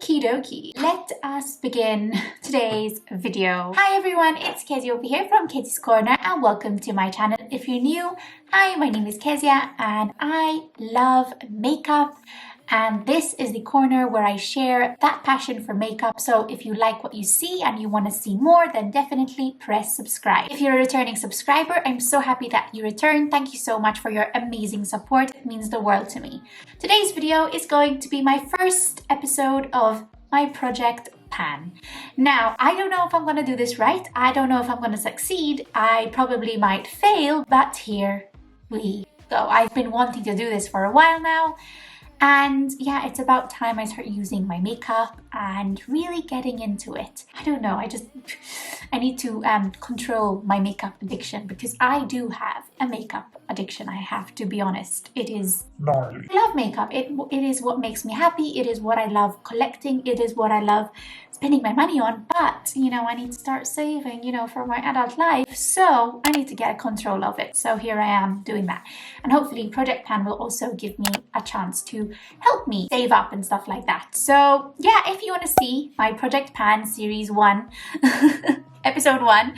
Okie dokie, let us begin today's video. Hi everyone, it's Kezia over here from KezziesCorner and welcome to my channel. If you're new, hi, my name is Kezia and I love makeup, and this is the corner where I share that passion for makeup. So if you like what you see and you want to see more, then definitely press subscribe. If you're a returning subscriber, I'm so happy that you returned. Thank you so much for your amazing support. It means the world to me. Today's video is going to be my first episode of my project pan. Now, I don't know if I'm going to do this right. I don't know if I'm going to succeed. I probably might fail, but here we go. I've been wanting to do this for a while now. And yeah, it's about time I start using my makeup and really getting into it. I don't know, I need to control my makeup addiction, because I do have a makeup addiction, I have to be honest. It is gnarly. I love makeup. It is what makes me happy. It is what I love collecting. It is what I love spending my money on. But, you know, I need to start saving, for my adult life. So I need to get control of it. So here I am doing that. And hopefully Project Pan will also give me a chance to help me save up and stuff like that. So yeah, if you want to see my Project Pan Series 1, Episode 1,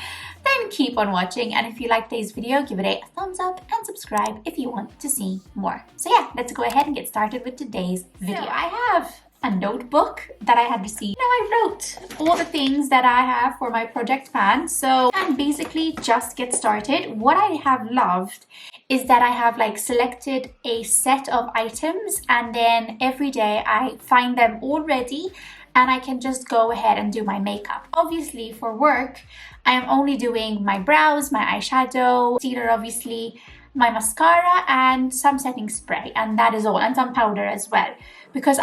then keep on watching. And if you like today's video, give it a thumbs up and subscribe if you want to see more. So yeah, let's go ahead and get started with today's video. So I have a notebook that I had received. Now I wrote all the things that I have for my Project Pan. So and basically just get started. What I have loved is that I have selected a set of items, and then every day I find them all ready and I can just go ahead and do my makeup. Obviously for work, I am only doing my brows, my eyeshadow, concealer obviously, my mascara and some setting spray, and that is all, and some powder as well. Because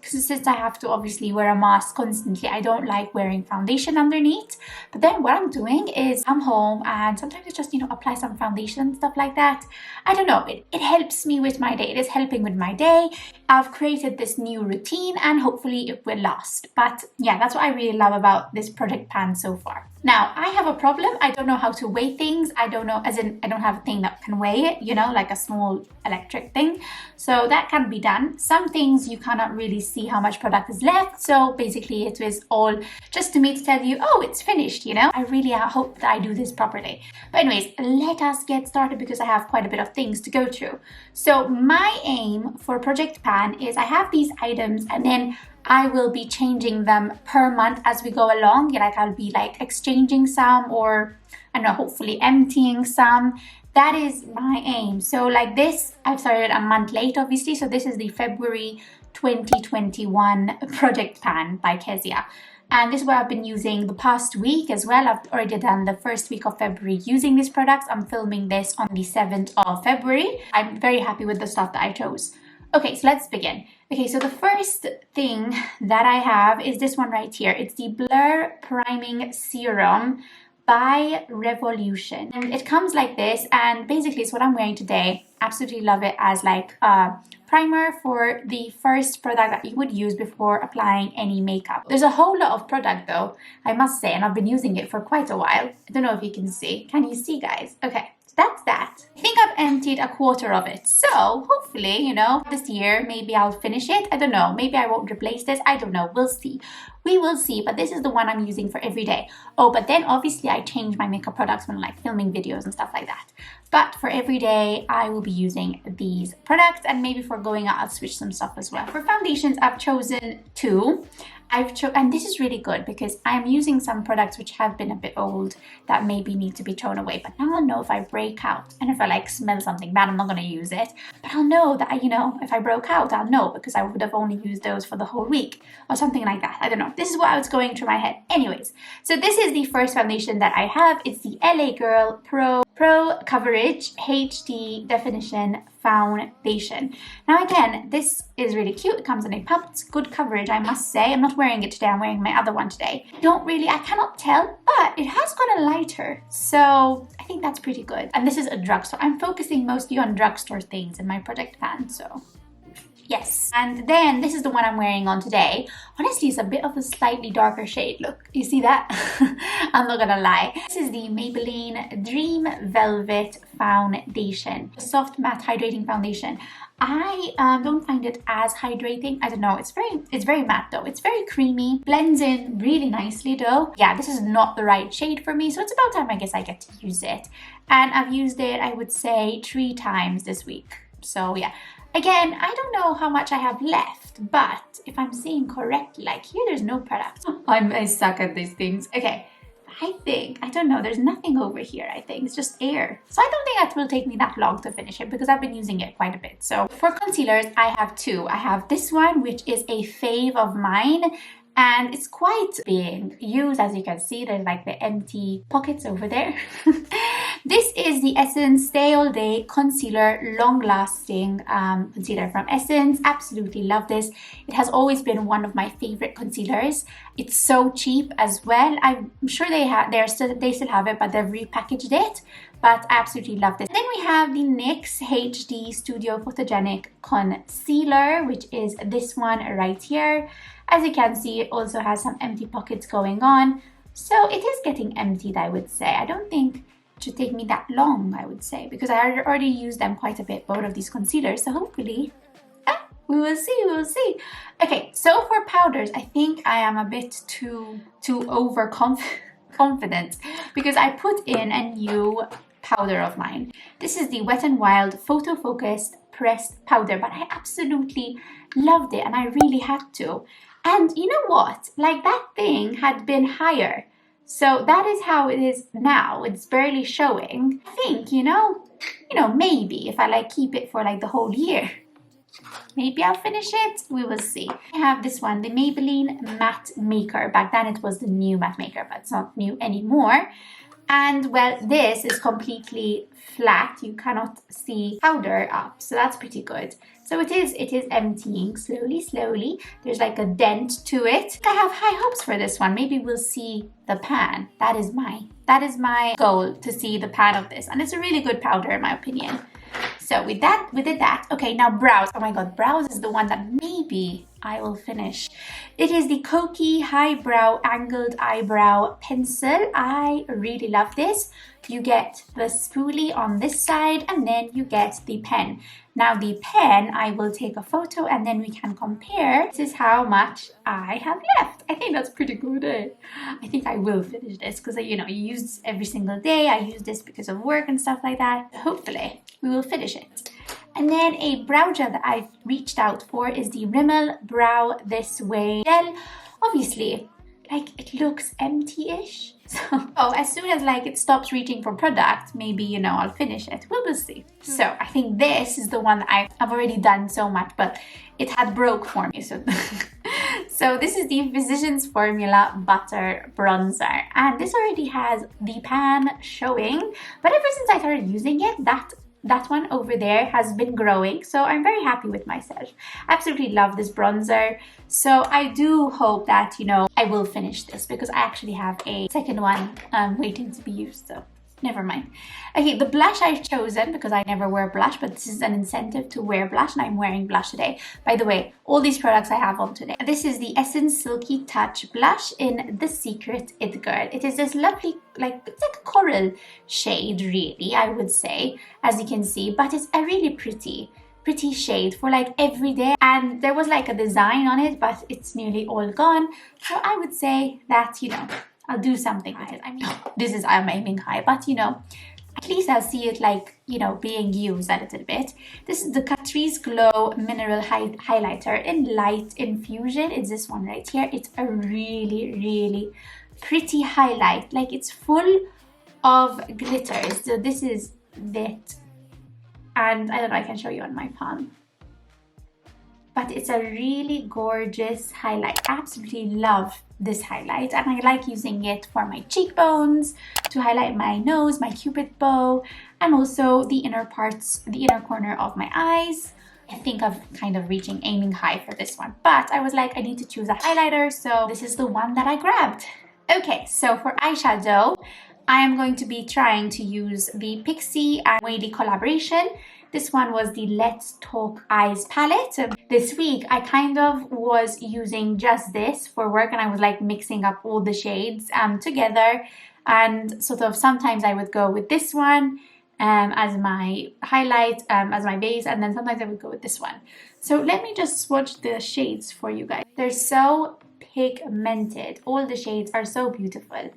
since I have to obviously wear a mask constantly, I don't like wearing foundation underneath. But then what I'm doing is I'm home and sometimes I just, apply some foundation and stuff like that. I don't know, it helps me with my day. It is helping with my day. I've created this new routine and hopefully it will last. But yeah, that's what I really love about this Project Pan so far. Now, I have a problem. I don't know how to weigh things. I don't know, as in I don't have a thing that can weigh it, like a small electric thing. So that can be done. Some things you cannot really see how much product is left. So basically it was all just to me to tell you, oh, it's finished, I really hope that I do this properly. But anyways, let us get started because I have quite a bit of things to go through. So my aim for Project Pan is I have these items and then I will be changing them per month as we go along. I'll be exchanging some, or I don't know, hopefully emptying some. That is my aim. So this, I've started a month late obviously. So this is the February 2021 Project Pan by Kezia. And this is what I've been using the past week as well. I've already done the first week of February using these products. I'm filming this on the 7th of February. I'm very happy with the stuff that I chose. Okay, so let's begin. Okay, so the first thing that I have is this one right here. It's the Blur Priming Serum by Revolution. And it comes like this, and basically it's what I'm wearing today. Absolutely love it as a primer for the first product that you would use before applying any makeup. There's a whole lot of product though, I must say, and I've been using it for quite a while. I don't know if you can see. Can you see, guys? Okay. That's that. I think I've emptied a quarter of it. So hopefully, this year, maybe I'll finish it. I don't know. Maybe I won't replace this. I don't know. We'll see. We will see. But this is the one I'm using for every day. Oh, but then obviously I change my makeup products when filming videos and stuff like that. But for every day, I will be using these products, and maybe for going out, I'll switch some stuff as well. For foundations, I've chosen two. And this is really good because I'm using some products which have been a bit old that maybe need to be thrown away. But now I'll know if I break out, and if I smell something bad, I'm not going to use it. But I'll know that if I broke out, I'll know because I would have only used those for the whole week or something like that. I don't know. This is what I was going through my head. Anyways, so this is the first foundation that I have. It's the LA Girl Pro Coverage HD Definition Foundation. Now again, this is really cute. It comes in a pump. It's good coverage, I must say. I'm not wearing it today. I'm wearing my other one today. I cannot tell, but it has got a lighter. So I think that's pretty good. And this is a drugstore. I'm focusing mostly on drugstore things in my Project Pan, so yes. And then this is the one I'm wearing on today. Honestly, it's a bit of a slightly darker shade. Look, you see that? I'm not gonna lie. This is the Maybelline Dream Velvet Foundation. A soft matte hydrating foundation. I don't find it as hydrating. I don't know. It's very matte though. It's very creamy. Blends in really nicely though. Yeah, this is not the right shade for me. So it's about time I guess I get to use it. And I've used it, I would say, 3 times this week. So yeah. Again, I don't know how much I have left, but if I'm seeing correctly, like here, there's no product. I suck at these things. Okay. I don't know, there's nothing over here, I think. It's just air. So I don't think that will take me that long to finish it because I've been using it quite a bit. So for concealers, I have 2. I have this one, which is a fave of mine. And it's quite being used, as you can see, there's like the empty pockets over there. This is the Essence Stay All Day Concealer Long Lasting Concealer from Essence. Absolutely love this. It has always been one of my favorite concealers. It's so cheap as well. I'm sure they still have it, but they've repackaged it. But I absolutely love this. Then we have the NYX HD Studio Photogenic Concealer, which is this one right here. As you can see, it also has some empty pockets going on. So it is getting emptied, I would say. I don't think it should take me that long, I would say, because I already used them quite a bit, both of these concealers. So hopefully, we will see. Okay, so for powders, I think I am a bit too overconfident because I put in a new powder of mine. This is the Wet n Wild Photo Focused Pressed Powder, but I absolutely loved it and I really had to. And you know what? Like that thing had been higher. So that is how it is now. It's barely showing. I think, maybe if I like keep it for like the whole year, maybe I'll finish it. We will see. I have this one, the Maybelline Matte Maker. Back then it was the new Matte Maker, but it's not new anymore. And well, this is completely flat. You cannot see powder up, so that's pretty good. So it is emptying slowly. There's like a dent to it. I have high hopes for this one. Maybe we'll see the pan. That is my goal, to see the pan of this. And it's a really good powder in my opinion. So we did that. Okay, now brows. Oh my god, brows is the one that maybe I will finish. It is the Kokie Highbrow Angled Eyebrow Pencil. I really love this. You get the spoolie on this side and then you get the pen. Now the pen, I will take a photo and then we can compare. This is how much I have left. I think that's pretty good. I think I will finish this because, you use this every single day. I use this because of work and stuff like that. Hopefully we will finish it. And then a brow gel that I've reached out for is the Rimmel Brow This Way gel. Obviously, like it looks empty-ish. So, as soon as like it stops reaching for product, maybe, I'll finish it. We will see. So I think this is the one that I've already done so much, but it had broke for me. So, so this is the Physicians Formula Butter Bronzer. And this already has the pan showing. But ever since I started using it, that one over there has been growing, so I'm very happy with myself. Absolutely love this bronzer. So I do hope that, I will finish this because I actually have a second one waiting to be used, so never mind. Okay, the blush I've chosen because I never wear blush, but this is an incentive to wear blush and I'm wearing blush today. By the way, all these products I have on today. This is the Essence Silky Touch blush in The Secret It Girl. It is this lovely, it's like a coral shade really, I would say, as you can see, but it's a really pretty shade for like every day. And there was like a design on it, but it's nearly all gone. So I would say that, I'll do something with it. I mean, I'm aiming high, but at least I'll see it like, being used a little bit. This is the Catrice Glow Mineral Highlighter in Light Infusion. It's this one right here. It's a really pretty highlight. Like it's full of glitters. So this is it. And I don't know, I can show you on my palm. But it's a really gorgeous highlight. Absolutely love this highlight, and I like using it for my cheekbones, to highlight my nose, my cupid bow, and also the inner corner of my eyes. I think of kind of aiming high for this one, but I was like, I need to choose a highlighter, so this is the one that I grabbed. Okay, so for eyeshadow, I am going to be trying to use the Pixi and Whaley collaboration. This one was the Let's Talk Eyes palette. This week, I kind of was using just this for work and I was like mixing up all the shades together. And sort of sometimes I would go with this one as my highlight, as my base, and then sometimes I would go with this one. So let me just swatch the shades for you guys. They're so pigmented. All the shades are so beautiful.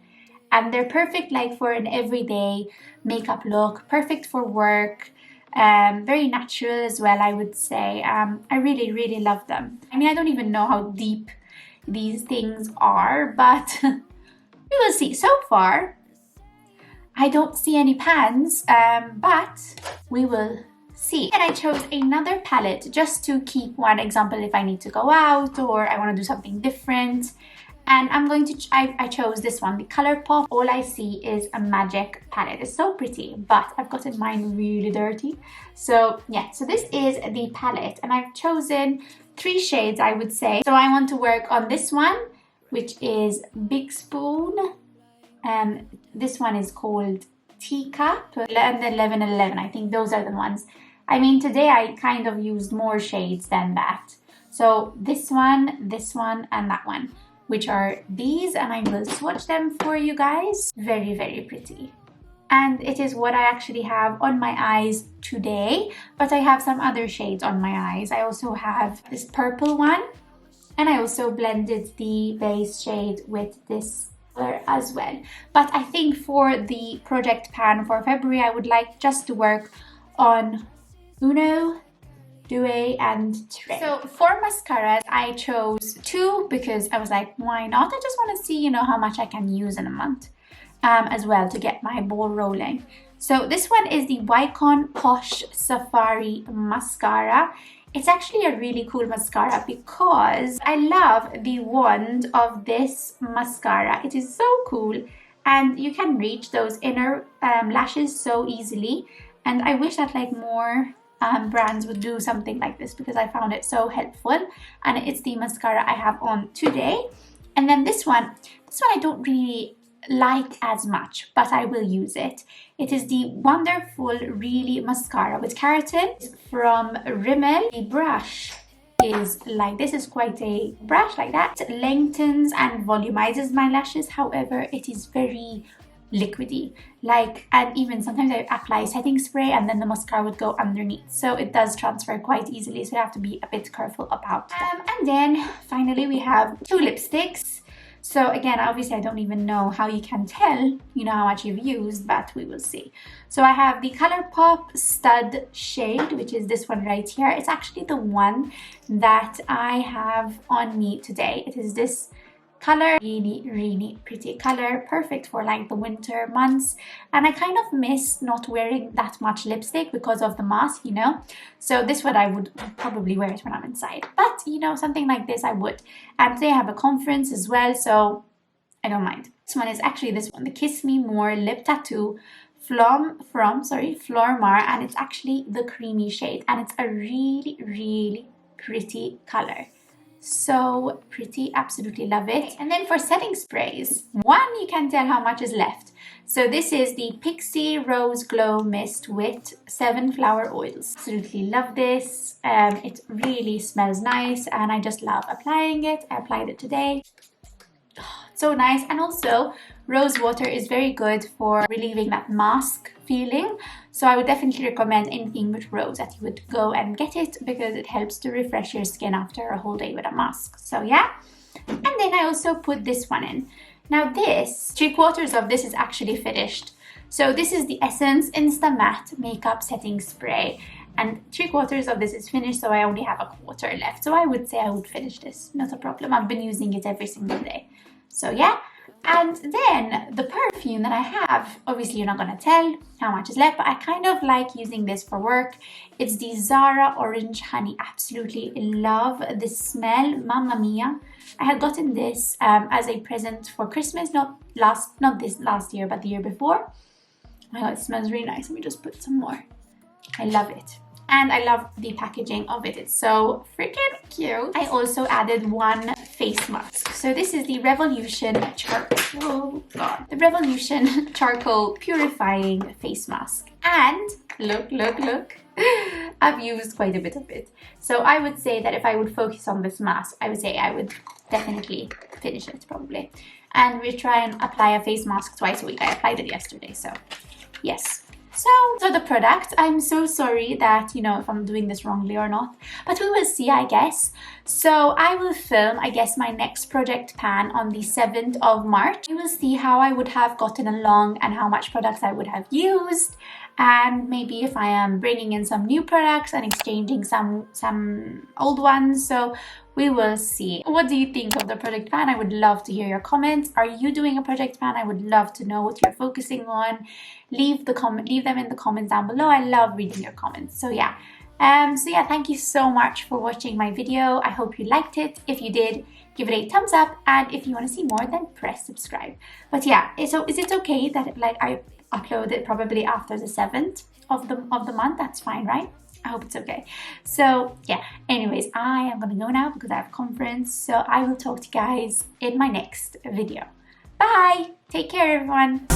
And they're perfect like for an everyday makeup look, perfect for work, very natural as well, I would say. I really, really love them. I mean, I don't even know how deep these things are, but we will see. So far, I don't see any pans, but we will see. And I chose another palette just to keep one example if I need to go out or I want to do something different. And I'm going to, I chose this one, the ColourPop. All I see is a magic palette. It's so pretty, but I've gotten mine really dirty. So yeah, so this is the palette and I've chosen 3 shades, I would say. So I want to work on this one, which is Big Spoon. This one is called Teacup and 1111. I think those are the ones. I mean, today I kind of used more shades than that. So this one, and that one, which are these, and I will swatch them for you guys. Very, very pretty. And it is what I actually have on my eyes today, but I have some other shades on my eyes. I also have this purple one, and I also blended the base shade with this color as well. But I think for the project pan for February, I would like just to work on Uno, Due, and Tre. So for mascaras, I chose 2 because I was like, why not? I just want to see, you know, how much I can use in a month as well to get my ball rolling. So this one is the Wycon Posh Safari Mascara. It's actually a really cool mascara because I love the wand of this mascara. It is so cool and you can reach those inner lashes so easily. And I wish that like more brands would do something like this because I found it so helpful. And it's the mascara I have on today. And then this one I don't really like as much, but I will use it. It is the Wonderful Really Mascara with Keratin from Rimmel. The brush is like this, is quite a brush like that. It lengthens and volumizes my lashes. However, it is very liquidy, like, and even sometimes I apply setting spray and then the mascara would go underneath, so it does transfer quite easily, so you have to be a bit careful about that. And then finally we have 2 lipsticks. So again, obviously I don't even know how you can tell, you know, how much you've used, but we will see. So I have the ColourPop Stud shade, which is this one right here. It's actually the one that I have on me today. It is this color, really, really pretty color, perfect for like the winter months. And I kind of miss not wearing that much lipstick because of the mask, you know. So this one I would probably wear it when I'm inside, but you know, something like this I would. And today I have a conference as well, so I don't mind. This one is actually this one, the Kiss Me More Lip Tattoo from Flormar, and it's actually the creamy shade, and it's a really, really pretty color. So pretty, absolutely love it. And then for setting sprays, one, you can tell how much is left. So this is the Pixie Rose Glow Mist with 7 flower oils. Absolutely love this. It really smells nice and I just love applying it. I applied it today. So nice. And also rose water is very good for relieving that mask feeling, so I would definitely recommend anything with rose that you would go and get it because it helps to refresh your skin after a whole day with a mask. So yeah, and then I also put this one in. Now this, 3/4 of this is actually finished. So this is the Essence Insta Matte Makeup Setting Spray, and 3/4 of this is finished, so I only have a quarter left. So I would say I would finish this, not a problem. I've been using it every single day. So yeah, and then the perfume that I have, obviously you're not gonna tell how much is left, but I kind of like using this for work. It's the Zara Orange Honey. Absolutely love this smell, Mamma Mia. I had gotten this as a present for Christmas, not this last year, but the year before. Oh my god, it smells really nice. Let me just put some more. I love it. And I love the packaging of it. It's so freaking cute. I also added 1 face mask. So this is the Revolution Charcoal Purifying Face Mask. And look. I've used quite a bit of it. So I would say that if I would focus on this mask, I would say I would definitely finish it probably. And we try and apply a face mask twice a week. I applied it yesterday, so yes. So the product, I'm so sorry that, you know, if I'm doing this wrongly or not, but we will see, I guess. So I will film, I guess, my next project pan on the 7th of March. We will see how I would have gotten along and how much products I would have used, and maybe if I am bringing in some new products and exchanging some old ones. So we will see. What do you think of the project plan? I would love to hear your comments. Are you doing a project plan? I would love to know what you're focusing on. Leave them in the comments down below. I love reading your comments. So yeah, thank you so much for watching my video. I hope you liked it. If you did, give it a thumbs up, and if you want to see more, then press subscribe. But yeah, so is it okay that like I upload it probably after the 7th of the month? That's fine, right? I hope it's okay. So yeah, anyways, I am gonna go now because I have a conference. So I will talk to you guys in my next video. Bye. Take care, everyone.